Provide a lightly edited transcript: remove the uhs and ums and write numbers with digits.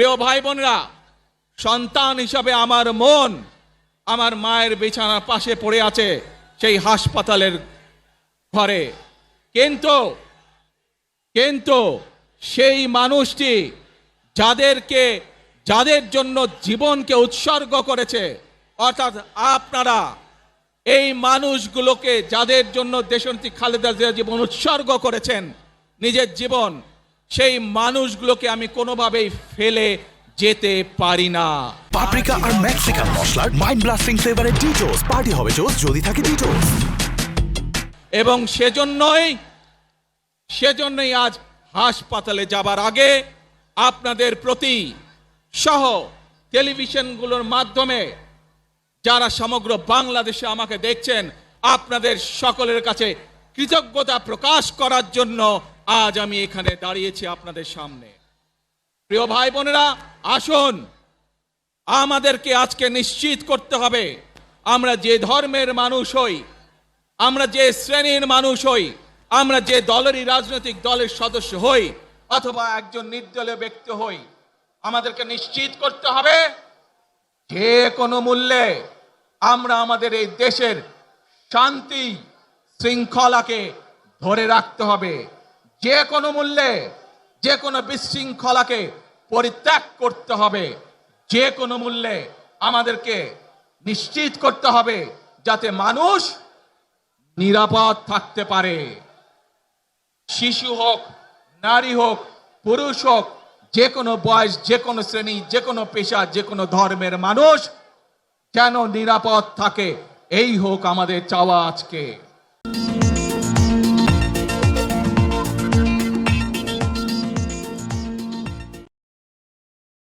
প্রিয় ভাই বোনেরা, সন্তান হিসাবে আমার মন আমার মায়ের বিছানার পাশে পড়ে আছে সেই হাসপাতালের ঘরে, কিন্তু সেই মানুষটি যাদের জন্য জীবনকে উৎসর্গ করেছে, অর্থাৎ আপনারা এই মানুষগুলোকে যাদের জন্য দেশনেত্রী খালেদা জিয়া জীবন উৎসর্গ করেছেন নিজের জীবন, সেই মানুষগুলোকে আমি কোনোভাবেই ফেলে যেতে পারি না। পাপরিকা আর মেক্সিকান মশলার মাইন্ড ব্লাস্টিং ফ্লেভারের ডিটোস পার্টি হবে জোস যদি থাকে ডিটোস। এবং সেজন্যই আজ হাসপাতালে যাবার আগে আপনাদের প্রতি সহ টেলিভিশনগুলোর মাধ্যমে যারা সমগ্র বাংলাদেশে আমাকে দেখছেন, আপনাদের সকলের কাছে কৃতজ্ঞতা প্রকাশ করার জন্য আজ আমি এখানে দাঁড়িয়েছি আপনাদের সামনে। প্রিয় ভাই বোনেরা, আসুন আমাদেরকে আজকে নিশ্চিত করতে হবে, আমরা যে ধর্মের মানুষ হই, আমরা যে শ্রেণীর মানুষ হই, আমরা যে দলেরই রাজনৈতিক দলের সদস্য হই অথবা একজন নির্দলীয় ব্যক্তি হই, আমাদেরকে নিশ্চিত করতে হবে যে কোনো মূল্যে আমরা আমাদের এই দেশের শান্তি শৃঙ্খলাকে ধরে রাখতে হবে। যে কোনো মূল্যে যে কোনো বিশৃঙ্খলাকে পরিত্যাগ করতে হবে। যে কোনো মূল্যে আমাদেরকে নিশ্চিত করতে হবে যাতে মানুষ নিরাপদ থাকতে পারে। শিশু হোক, নারী হোক, পুরুষ হোক, যে কোনো বয়স, যে কোনো শ্রেণী, যে কোনো পেশা, যে কোনো ধর্মের মানুষ যেন নিরাপদ থাকে, এই হোক আমাদের চাওয়া আজকে।